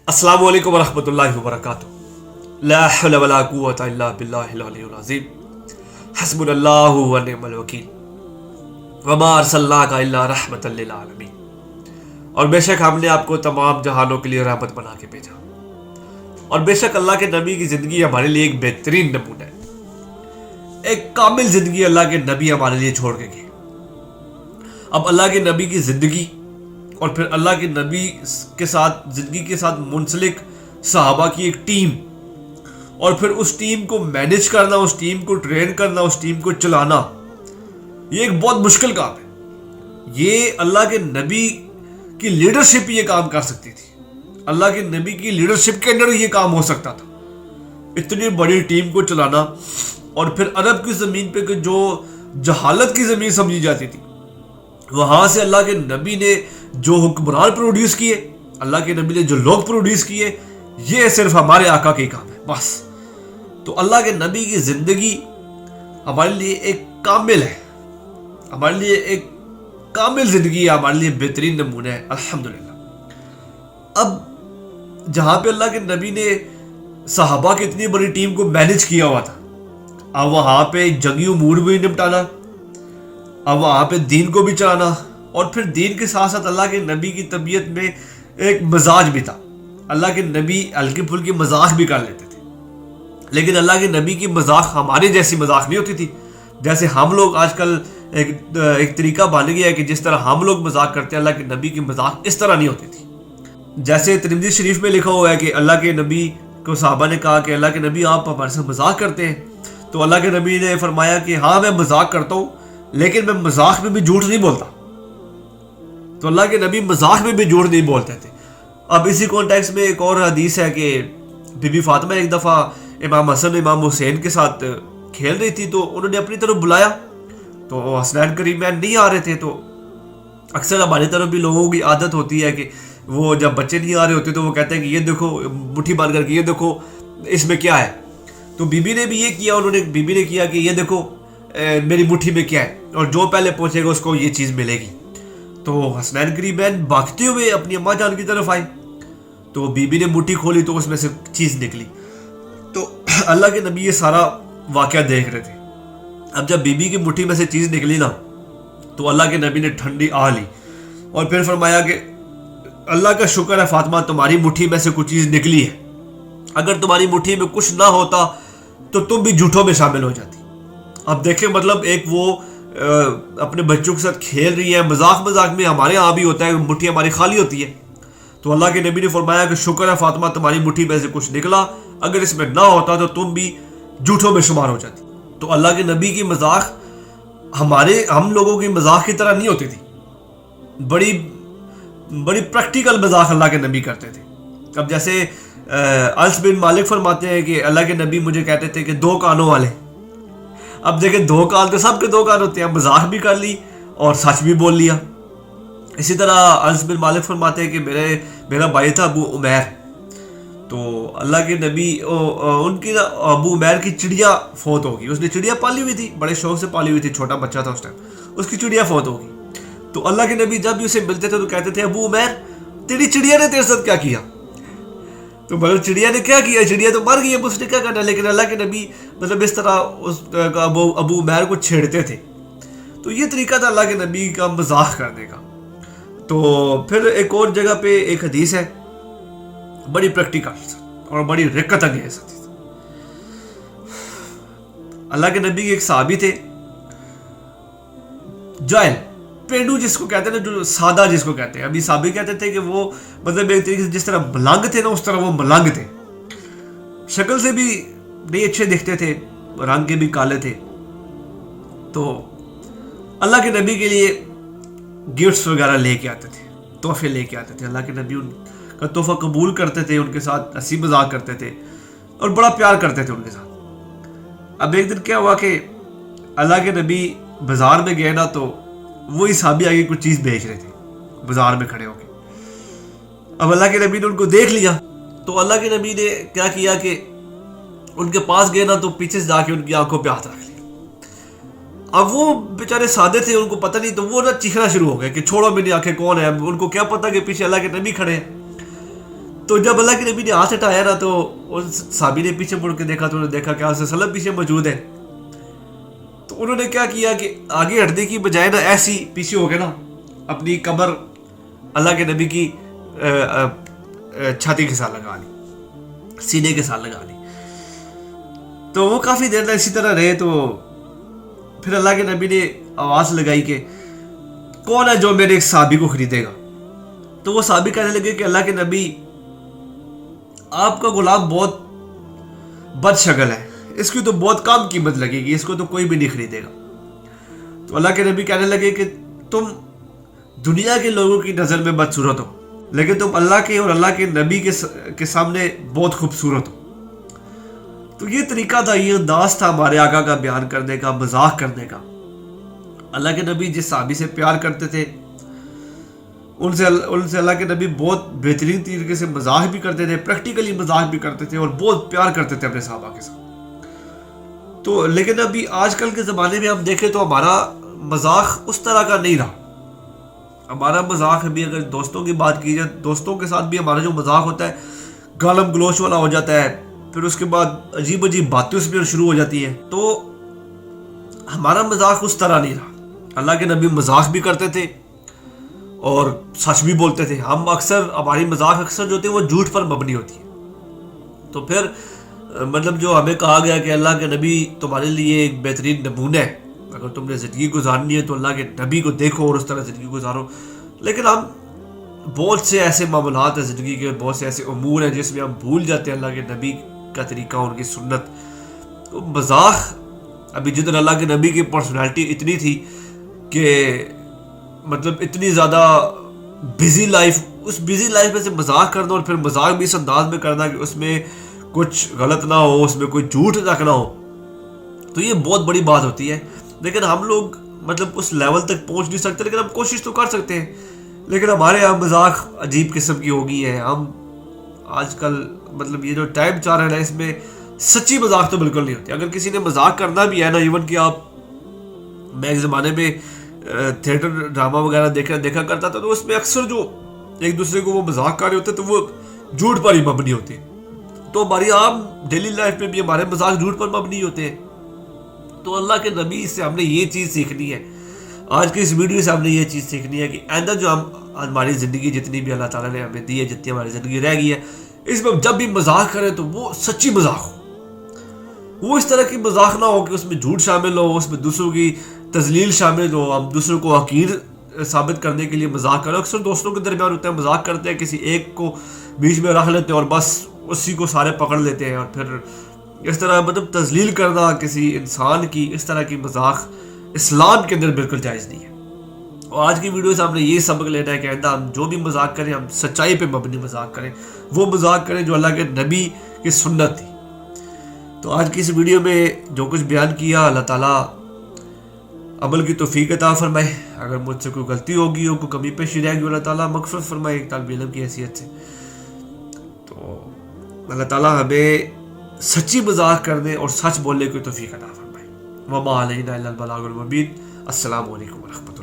अस्सलामु अलैकुम वरहमतुल्लाहि वबरकातुहू। ला हौला वला कुव्वता इल्ला बिल्लाहिल अलिय्यिल अज़ीम। हस्बुनल्लाहु व निअमल वकील। वमा अरसलनाका इल्ला रहमतल लिल आलमीन। और बेशक हमने आपको तमाम जहानों के लिए रहमत बना के भेजा। और बेशक अल्लाह के नबी की ज़िंदगी हमारे लिए एक बेहतरीन नमूना है। एक कामिल ज़िंदगी अल्लाह के नबी हमारे लिए छोड़ के गए। अब अल्लाह के नबी की ज़िंदगी और फिर अल्लाह के नबी के साथ ज़िंदगी के साथ मुंसलिक सहाबा की एक टीम, और फिर उस टीम को मैनेज करना, उस टीम को ट्रेन करना, उस टीम को चलाना, ये एक बहुत मुश्किल काम है। ये अल्लाह के नबी की लीडरशिप ये काम कर सकती थी। अल्लाह के नबी की लीडरशिप के अंदर ये काम हो सकता था। इतनी बड़ी टीम को चलाना, और फिर अरब की ज़मीन पे जो जहालत की ज़मीन समझी जाती थी, वहाँ से अल्लाह के नबी ने जो हुक्मरान प्रोड्यूस किए, अल्लाह के नबी ने जो लोग प्रोड्यूस किए, ये सिर्फ हमारे आका के काम है बस। तो अल्लाह के नबी की ज़िंदगी हमारे लिए एक कामिल है, हमारे लिए एक कामिल ज़िंदगी है, हमारे लिए बेहतरीन नमूना है अल्हम्दुलिल्लाह। अब जहाँ पे अल्लाह के नबी ने सहाबा की इतनी बड़ी टीम को मैनेज किया हुआ था, अब वहाँ पे जंगी उमूर भी निपटाना, अब वहाँ पे दीन को भी चलाना, और फिर दीन के साथ साथ अल्लाह के नबी की तबीयत में एक मजाज भी था। अल्लाह के नबी हल्की फुल्की मजाक भी कर लेते थे, लेकिन अल्लाह के नबी की मजाक हमारे जैसी मजाक नहीं होती थी। जैसे हम लोग आजकल एक तरीका बन गया है कि जिस तरह हम लोग मजाक करते हैं, अल्लाह के नबी की मजाक इस तरह नहीं होती थी। जैसे तिरमिज़ी शरीफ में लिखा हुआ है कि अल्लाह के नबी को सहाबा ने कहा कि अल्लाह के नबी आप हमारे साथ मजाक करते हैं, तो अल्लाह के नबी ने फरमाया कि हाँ मैं मजाक करता हूँ, लेकिन मैं मजाक में भी झूठ नहीं बोलता। तो अल्लाह के नबी मजाक में भी झूठ नहीं बोलते थे। अब इसी कॉन्टेक्स्ट में एक और हदीस है कि बीबी फातिमा एक दफ़ा इमाम हसन इमाम हुसैन के साथ खेल रही थी, तो उन्होंने अपनी तरफ बुलाया, तो हसनैन करीमैन नहीं आ रहे थे। तो अक्सर हमारी तरफ भी लोगों की आदत होती है कि वो जब बच्चे नहीं आ रहे होते तो वो कहते हैं कि ये देखो, मुट्ठी बांध करके ये देखो इसमें क्या है। तो बीबी ने भी ये किया, बीबी ने किया कि ये देखो मेरी मुट्ठी में क्या है, और जो पहले पहुंचेगा उसको ये चीज़ मिलेगी। तो हसनैन करीमैन भागते हुए अपनी अम्मा जान की तरफ आए, तो बीबी ने मुट्ठी खोली तो उसमें से चीज़ निकली। तो अल्लाह के नबी ये सारा वाक़या देख रहे थे। अब जब बीबी की मुट्ठी में से चीज़ निकली ना, तो अल्लाह के नबी ने ठंडी आ ली और फिर फरमाया कि अल्लाह का शुक्र है फातिमा, तुम्हारी मुट्ठी में से कुछ चीज़ निकली है। अगर तुम्हारी मुट्ठी में कुछ ना होता तो तुम भी झूठों में शामिल हो जाती। अब देखें, मतलब एक वो अपने बच्चों के साथ खेल रही है, मजाक मजाक में हमारे यहाँ भी होता है, मुट्ठी हमारी खाली होती है। तो अल्लाह के नबी ने फरमाया कि शुक्र है फातिमा, तुम्हारी मुट्ठी में से कुछ निकला, अगर इसमें ना होता तो तुम भी झूठों में शुमार हो जाती। तो अल्लाह के नबी की मजाक हम लोगों की मजाक की तरह नहीं होती थी। बड़ी बड़ी प्रैक्टिकल मजाक अल्लाह के नबी करते थे। अब जैसे अनस बिन मालिक फरमाते हैं कि अल्लाह के नबी मुझे कहते थे कि दो कानों वाले। अब देखें, दो कान तो सबके दो कान होते हैं, मजाक भी कर ली और सच भी बोल लिया। इसी तरह अनस बिन मालिक फरमाते हैं कि मेरा भाई था अबू उमैर, तो अल्लाह के नबी उनकी ना अबू उमैर की चिड़िया फौत होगी। उसने चिड़िया पाली हुई थी, बड़े शौक से पाली हुई थी, छोटा बच्चा था उस टाइम, उसकी चिड़िया फौत होगी। तो अल्लाह के नबी जब भी उसे मिलते थे तो कहते थे, अबू उमैर तेरी चिड़िया ने तेरे साथ क्या किया? तो मतलब चिड़िया ने क्या किया? चिड़िया तो मर गई, अब उसने क्या करना। लेकिन अल्लाह के नबी मतलब इस तरह उस अबू उमैर को छेड़ते थे। तो ये तरीका था अल्लाह के नबी का मजाक करने का। तो फिर एक और जगह पे एक हदीस है, बड़ी प्रैक्टिकल और बड़ी रिक्कत अंगेज हदीस। अल्लाह के नबी के एक साहबी थे, जाहिल, पेंडू जिसको कहते हैं ना, जो सादा जिसको कहते हैं। अभी साहबी कहते थे कि वो मतलब एक तरीके से जिस तरह मलंग थे ना, उस तरह वो मलंग थे। शक्ल से भी नहीं अच्छे दिखते थे, रंग के भी काले थे। तो अल्लाह के नबी के लिए गिफ्ट्स वगैरह लेके आते थे, तोहफे लेके आते थे। अल्लाह के नबी उनका तोहफा कबूल करते थे, उनके साथ हंसी मजाक करते थे और बड़ा प्यार करते थे उनके साथ। अब एक दिन क्या हुआ कि अल्लाह के नबी बाजार में गए ना, तो वही साहबी आगे कुछ चीज़ बेच रहे थे बाजार में खड़े होके। अब अल्लाह के नबी ने उनको देख लिया, तो अल्लाह के नबी ने क्या किया कि उनके पास गए ना, तो पीछे से जाके उनकी आंखों पे हाथ रख लिया। अब वो बेचारे सादे थे, उनको पता नहीं, तो वो ना चीखना शुरू हो गए कि छोड़ो मेरी आंखें, कौन है? उनको क्या पता कि पीछे अल्लाह के नबी खड़े हैं। تو جب اللہ کے نبی نے ہاتھ ہٹایا نا تو ان صحابی نے پیچھے مڑ کے دیکھا تو انہوں نے دیکھا کہ آپ وسلم پیچھے موجود ہے. تو انہوں نے کیا کیا کہ آگے ہٹنے کی بجائے نا ایسی پیچھے ہو گئے نا اپنی کمر اللہ کے نبی کی چھاتی کے ساتھ لگا لی, سینے کے ساتھ لگا لی. تو وہ کافی دیر تک اسی طرح رہے. تو پھر اللہ کے نبی نے آواز لگائی کہ کون ہے جو میرے ایک صحابی کو خریدے گا. تو وہ صحابی کہنے لگے کہ اللہ کے نبی آپ کا غلام بہت بد شکل ہے, اس کی تو بہت کم قیمت لگے گی, اس کو تو کوئی بھی نہیں خریدے گا. تو اللہ کے نبی کہنے لگے کہ تم دنیا کے لوگوں کی نظر میں بدصورت ہو, لیکن تم اللہ کے اور اللہ کے نبی کے سامنے بہت خوبصورت ہو. تو یہ طریقہ تھا, یہ انداز تھا ہمارے آقا کا بیان کرنے کا, مذاق کرنے کا. اللہ کے نبی جس صحابی سے پیار کرتے تھے ان سے اللہ کے نبی بہت بہترین طریقے سے مذاق بھی کرتے تھے, پریکٹیکلی مذاق بھی کرتے تھے اور بہت پیار کرتے تھے اپنے صحابہ کے ساتھ. تو لیکن ابھی آج کل کے زمانے میں ہم دیکھیں تو ہمارا مذاق اس طرح کا نہیں رہا. ہمارا مذاق ابھی اگر دوستوں کی بات کی جائے, دوستوں کے ساتھ بھی ہمارا جو مذاق ہوتا ہے گالم گلوچ والا ہو جاتا ہے, پھر اس کے بعد عجیب عجیب باتیں اس میں شروع ہو جاتی ہیں. تو ہمارا مذاق اس طرح نہیں رہا. اللہ کے نبی مذاق بھی کرتے تھے اور سچ بھی بولتے تھے. ہم اکثر ہماری مذاق اکثر جو ہوتی ہے وہ جھوٹ پر مبنی ہوتی ہے. تو پھر مطلب جو ہمیں کہا گیا کہ اللہ کے نبی تمہارے لیے ایک بہترین نمونہ ہے, اگر تم نے زندگی گزارنی ہے تو اللہ کے نبی کو دیکھو اور اس طرح زندگی گزارو. لیکن ہم بہت سے ایسے معاملات ہیں زندگی کے, بہت سے ایسے امور ہیں جس میں ہم بھول جاتے ہیں اللہ کے نبی کا طریقہ, ان کی سنت. تو مذاق ابھی جدھر اللہ کے نبی کی پرسنالٹی اتنی تھی کہ مطلب اتنی زیادہ بزی لائف, اس بزی لائف میں سے مذاق کرنا اور پھر مذاق بھی اس انداز میں کرنا کہ اس میں کچھ غلط نہ ہو, اس میں کوئی جھوٹ تک نہ ہو, تو یہ بہت بڑی بات ہوتی ہے. لیکن ہم لوگ مطلب اس لیول تک پہنچ نہیں سکتے, لیکن ہم کوشش تو کر سکتے ہیں. لیکن ہمارے یہاں مذاق عجیب قسم کی ہو گئی ہے. ہم آج کل مطلب یہ جو ٹائم چل رہا ہے اس میں سچی مذاق تو بالکل نہیں ہوتی. اگر کسی نے مذاق کرنا بھی ہے نا, ایون کہ آپ, میں ایک زمانے میں تھیٹر ڈرامہ وغیرہ دیکھا کرتا تھا, تو اس میں اکثر جو ایک دوسرے کو وہ مذاق کر رہے ہوتے تو وہ جھوٹ پر ہی مبنی ہوتی. تو ہماری عام ڈیلی لائف میں بھی ہمارے مذاق جھوٹ پر مبنی ہوتے ہیں. تو اللہ کے نبی سے ہم نے یہ چیز سیکھنی ہے, آج کی اس ویڈیو سے ہم نے یہ چیز سیکھنی ہے کہ آئندہ جو ہماری زندگی جتنی بھی اللہ تعالیٰ نے ہمیں دی ہے, جتنی ہماری زندگی رہ گئی ہے, اس میں جب بھی مذاق کریں تو وہ سچی مذاق ہو, وہ اس طرح کی مذاق نہ ہو کہ اس میں جھوٹ شامل ہو, اس میں دوسروں کی تذلیل شامل ہو, ہم دوسروں کو حقیر ثابت کرنے کے لیے مذاق کریں. اکثر دوستوں کے درمیان ہوتا ہے, مذاق کرتے ہیں, کسی ایک کو بیچ میں رکھ لیتے ہیں اور بس اسی کو سارے پکڑ لیتے ہیں, اور پھر اس طرح مطلب تذلیل کرنا کسی انسان کی, اس طرح کی مذاق اسلام کے اندر بالکل جائز نہیں ہے. اور آج کی ویڈیو سے ہم نے یہ سبق لینا ہے کہ آئندہ ہم جو بھی مذاق کریں ہم سچائی پہ مبنی مذاق کریں, وہ مذاق کریں جو اللہ کے نبی کی سنت تھی. تو آج کی اس ویڈیو میں جو کچھ بیان کیا, اللہ تعالیٰ عمل کی توفیق عطا فرمائے. اگر مجھ سے کوئی غلطی ہوگی, کوئی کمی پیشی رہ گی, اللہ تعالیٰ مغفرت فرمائے ایک طالب علم کی حیثیت سے. تو اللہ تعالیٰ ہمیں سچی مذاق کرنے اور سچ بولنے کی توفیق عطا فرمائے. وما علینا الا البلاغ المبین. السلام علیکم ورحمۃ اللہ.